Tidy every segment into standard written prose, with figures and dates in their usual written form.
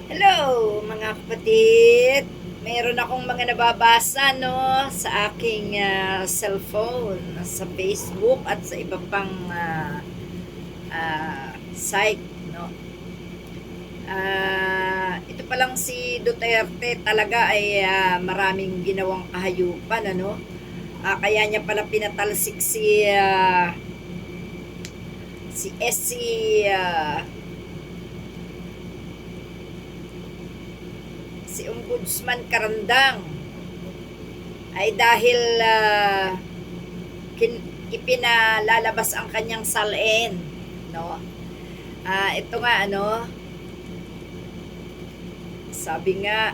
Hello mga kapatid. Meron akong mga nababasa no sa aking cellphone, sa Facebook at sa iba pang site no. Ito pa lang si Duterte talaga ay maraming ginawang kahayupan ano. Kaya niya pala pinatalsik si SC si Ombudsman Karandang ay dahil ipinalalabas ang kanyang salin, no? Ito nga ano, sabi nga,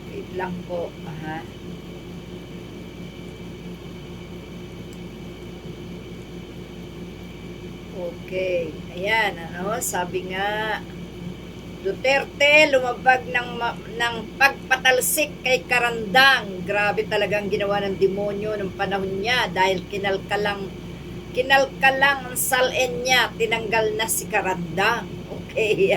wait lang po, aha. Okay, ayan, ano, sabi nga, Duterte lumabag ng pagpatalsik kay Karandang. Grabe talagang ginawa ng demonyo ng panahon niya dahil kinalkalang ang salin niya, tinanggal na si Karandang. Okay,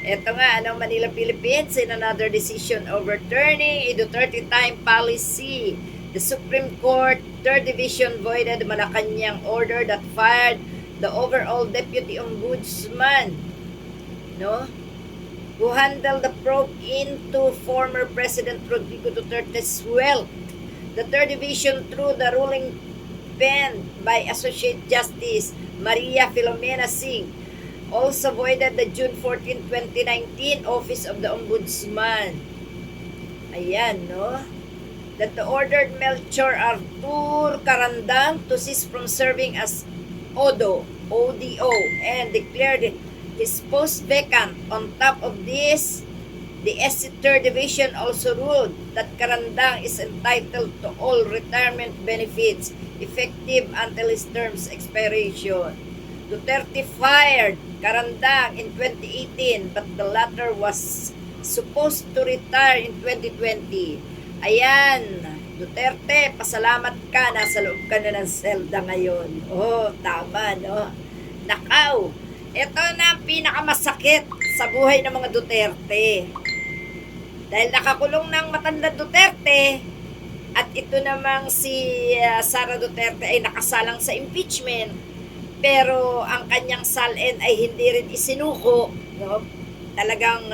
eto nga, ano, Manila, Philippines, in another decision overturning a Duterte time policy. The Supreme Court, 3rd Division voided Malacanang order that fired the overall Deputy Ombudsman, no? Who handled the probe into former President Rodrigo Duterte's wealth. The 3rd Division, through the ruling penned by Associate Justice Maria Filomena Singh, also voided the June 14, 2019 Office of the Ombudsman. Ayan, no? That the ordered Melchor Artur Karandang to cease from serving as ODO, and declared his post vacant. On top of this, the SC 3rd Division also ruled that Karandang is entitled to all retirement benefits effective until his term's expiration. Duterte fired Karandang in 2018, but the latter was supposed to retire in 2020. Ayan, Duterte, pasalamat ka, nasa loob ka na ng selda ngayon. Oh, tama, no? Nakaw, ito na ang pinakamasakit sa buhay ng mga Duterte. Dahil nakakulong ng matanda Duterte, at ito namang si Sara Duterte ay nakasalang sa impeachment, pero ang kanyang salin ay hindi rin isinuko, no? Talagang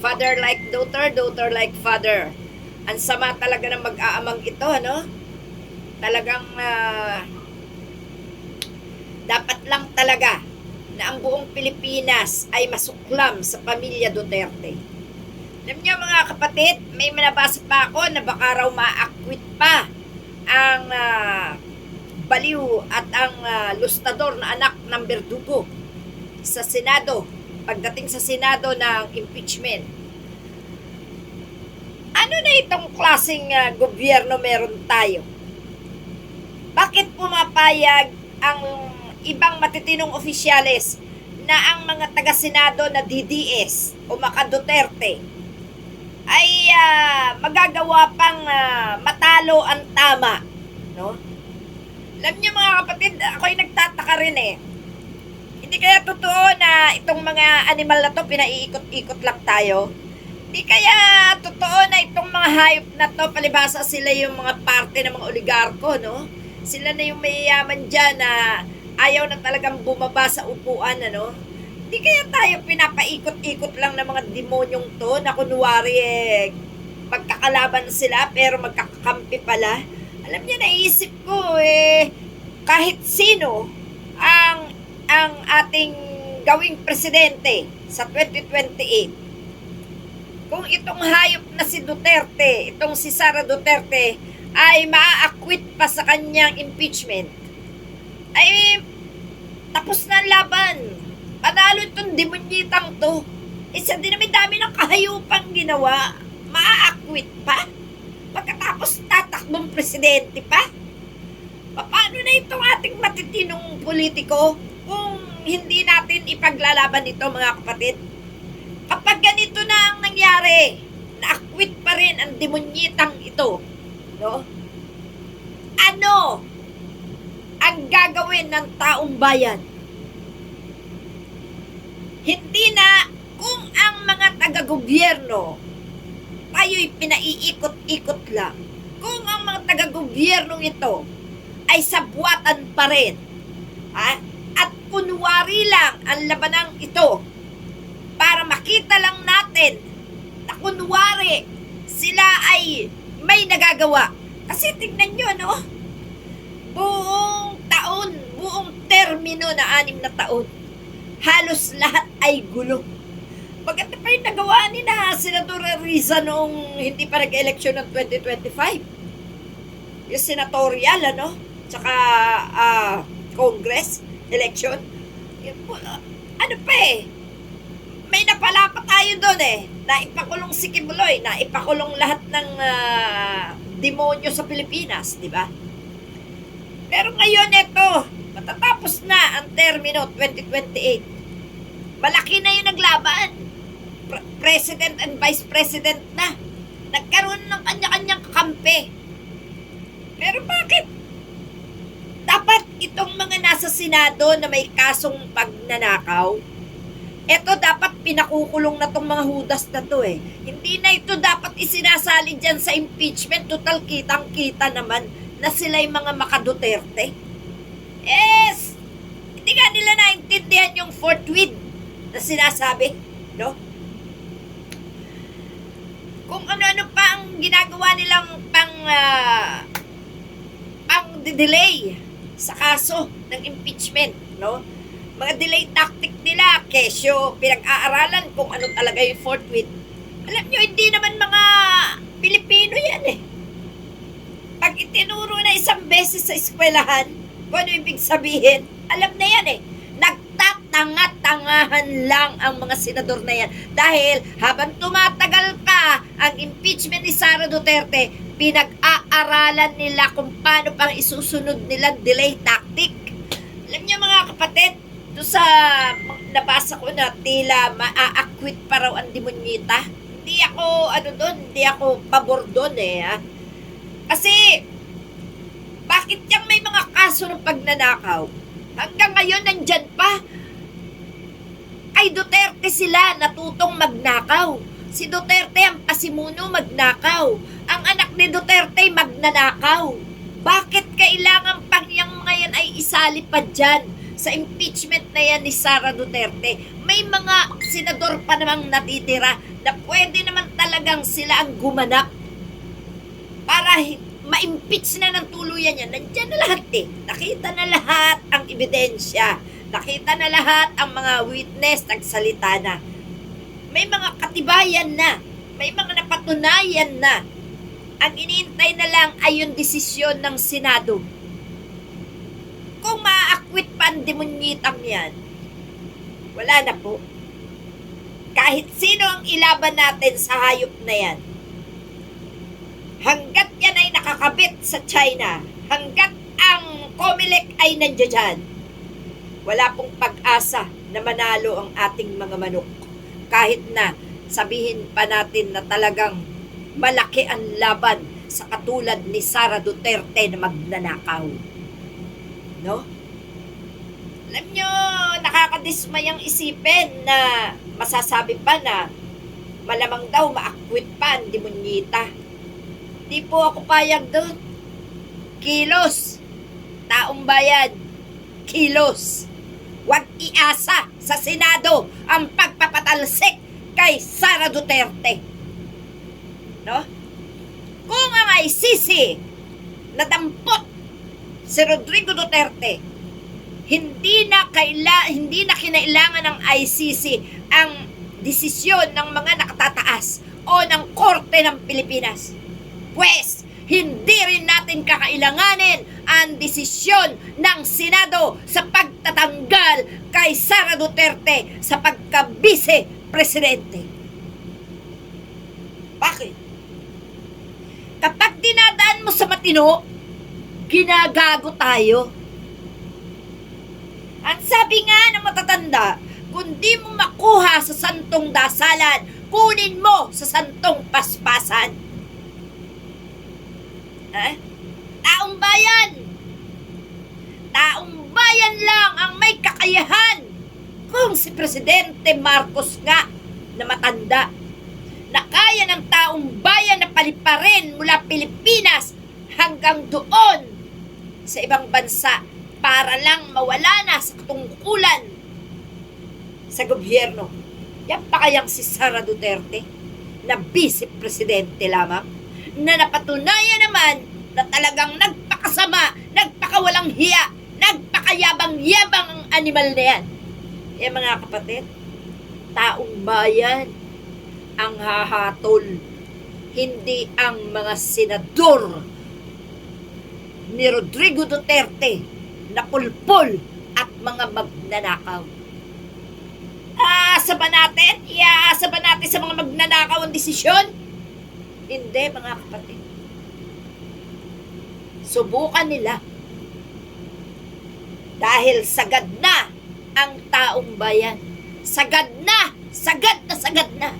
father like daughter, daughter like father. Ang sama talaga ng mag-aamang ito, no? Talagang dapat lang talaga na ang buong Pilipinas ay masuklam sa pamilya Duterte. Alam niyo mga kapatid, may manabasa pa ako na baka raw ma-acquit pa ang baliw at ang lustador na anak ng Berdugo sa Senado, pagdating sa Senado ng impeachment. Ano na itong klaseng gobyerno meron tayo? Bakit pumapayag ang ibang matitinong opisyales na ang mga taga-senado na DDS o maka-Duterte ay magagawa pang matalo ang tama, no? Alam niyo mga kapatid, ako'y nagtataka rin eh. Hindi kaya totoo na itong mga animal na to pinaiikot-ikot lang tayo? Hindi kaya totoo na itong mga hayop na to, palibhasa sila yung mga parte ng mga oligarko, no? Sila na yung mayayaman dyan na ayaw na talagang bumaba sa upuan, ano? Di kaya tayo pinapaikot-ikot lang ng mga demonyong to na kunwari magkakalaban sila pero magkakakampi pala. Alam niyo, naisip ko kahit sino ang ating gawing presidente sa 2028. Kung itong hayop na si Duterte, itong si Sara Duterte ay maa-acquit pa sa kanyang impeachment, ay tapos na ang laban. Panalo itong demonyitang to. Isa din namin dami ng kahayupang ginawa. Maa-acquit pa. Pagkatapos tatakbong presidente pa. Paano na itong ating matitinong politiko kung hindi natin ipaglalaban ito mga kapatid? Kapag ganito na ang nangyari, na-acquit pa rin ang demonyitang ito, no? Ano ang gagawin ng taong bayan? Hindi na kung ang mga taga-gobyerno tayo'y pinaiikot-ikot lang. Kung ang mga taga-gobyernong ito ay sabwatan pa rin, at kunwari lang ang labanang ito para makita lang natin na kunwari sila ay may nagagawa. Kasi tignan nyo, no? Buong taon, buong termino na 6 na taon, halos lahat ay gulo. Maganda pa yung nagawa ni na Senador Riza noong hindi pa nag-eleksyon ng 2025. Yung senatorial, tsaka Congress election. Ano pa may napala pa tayo doon naipakulong si Kibuloy, naipakulong lahat ng demonyo sa Pilipinas, di ba? Pero ngayon ito, matatapos na ang termino 2028. Malaki na yung naglaban. President and Vice President na. Nagkaroon ng kanya-kanyang kakampi. Pero bakit? Dapat itong mga nasa Senado na may kasong pagnanakaw, ito dapat pinakukulong na tong mga hudas na to Hindi na ito dapat isinasali dyan sa impeachment. Total kitang-kita naman na sila'y mga makaduterte. Yes! Hindi nga nila naintindihan yung fourth wheel na sinasabi, no? Kung ano-ano pa ang ginagawa nilang pang-delay sa kaso ng impeachment, no? Mga delay tactic nila, kesyo, pinag-aaralan kung ano talaga yung fourth wheel. Alam nyo, hindi naman mga Pilipino yan Pag itinuro na isang beses sa eskwelahan, kung ano ibig sabihin, alam na yan Nagtatanga-tangahan lang ang mga senador na yan. Dahil habang tumatagal pa ang impeachment ni Sara Duterte, pinag-aaralan nila kung paano pang isusunod nilang delay tactic. Alam niyo mga kapatid, doon sa nabasa ko na tila maa-acquit pa raw ang demonyita. Hindi ako, hindi ako pabor doon Kasi, bakit yung may mga kaso ng pagnanakaw? Hanggang ngayon, nandyan pa. Kay Duterte sila natutong magnakaw. Si Duterte ang pasimuno magnakaw. Ang anak ni Duterte magnanakaw. Bakit kailangan pang yung mga yan ay isali pa dyan sa impeachment na yan ni Sara Duterte? May mga senador pa namang natitira na pwede naman talagang sila ang gumanap para ma-impeach na ng tuluyan yan. Nandiyan na lahat Nakita na lahat ang ebidensya. Nakita na lahat ang mga witness, nagsalita na. May mga katibayan na. May mga napatunayan na. Ang iniintay na lang ay yung desisyon ng Senado. Kung ma-acquit pa ang demonyitang yan, wala na po. Kahit sino ang ilaban natin sa hayop na yan, hanggat yan ay nakakabit sa China, hanggat ang COMELEC ay nandiyan, wala pong pag-asa na manalo ang ating mga manok. Kahit na sabihin pa natin na talagang malaki ang laban sa katulad ni Sara Duterte na magnanakaw. No? Alam nyo, nakakadismayang isipin na masasabi pa na malamang daw ma-acquit pa ang demonyita. Di po ako payag doon. Kilos. Taong bayan. Kilos. Huwag iasa sa Senado ang pagpapatalsik kay Sara Duterte. No? Kung ang ICC nadampot si Rodrigo Duterte, hindi na kinailangan ng ICC ang desisyon ng mga nakatataas o ng Korte ng Pilipinas. Pues, hindi rin natin kakailanganin ang desisyon ng Senado sa pagtatanggal kay Sara Duterte sa pagka-vice-presidente. Bakit? Kapag dinadaan mo sa matino, ginagago tayo. Ang sabi nga ng matatanda, kung di mo makuha sa santong dasalan, kunin mo sa santong paspasan. Taong bayan lang ang may kakayahan kung Itong si Presidente Marcos nga na matanda na kaya ng taong bayan na paliparin mula Pilipinas hanggang doon sa ibang bansa para lang mawala na sa katungkulan sa gobyerno. Yan pa kayang si Sara Duterte na Vice Presidente lamang na napatunayan naman na talagang nagpakasama, nagpakawalang hiya, nagpakayabang-yabang ang animal na yan. Eh mga kapatid, taong bayan ang hahatol, hindi ang mga senador ni Rodrigo Duterte na pulpul at mga magnanakaw. Aasa ba natin? Iaasa ba natin sa mga magnanakaw ang desisyon? Hindi, mga kapatid. Subukan nila. Dahil sagad na ang taong bayan. Sagad na! Sagad na sagad na!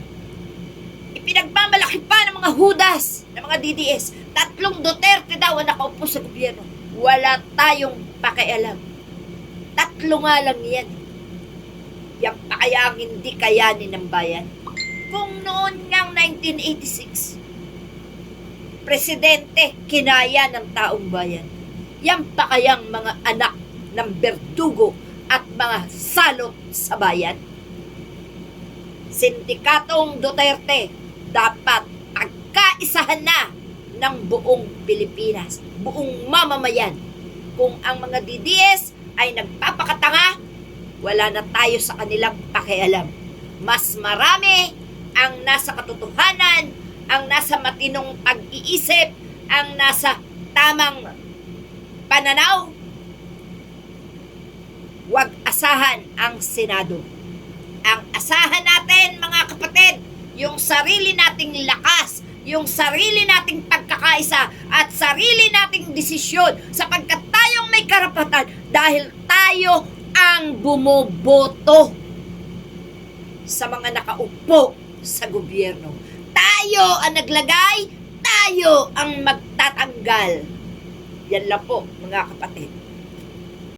Ipinagmamalaki pa ng mga hudas, ng mga DDS. 3 Duterte daw ang nakaupo sa gobyerno. Wala tayong pakialam. 3 nga lang yan. Yan pa kaya ang hindi kayanin ng bayan. Kung noon ngang 1986, presidente kinaya ng taong bayan. Yan pa kayang mga anak ng berdugo at mga salot sa bayan. Sindikatong Duterte dapat pagkaisahan na ng buong Pilipinas, buong mamamayan. Kung ang mga DDS ay nagpapakatanga, wala na tayo sa kanilang pakialam. Mas marami ang nasa katotohanan, ang nasa matinong pag-iisip, ang nasa tamang pananaw. Huwag asahan ang Senado. Ang asahan natin, mga kapatid, yung sarili nating lakas, yung sarili nating pagkakaisa at sarili nating desisyon sapagkat tayong may karapatan dahil tayo ang bumoboto sa mga nakaupo sa gobyerno. Tayo ang naglagay, tayo ang magtatanggal. Yan lang po, mga kapatid.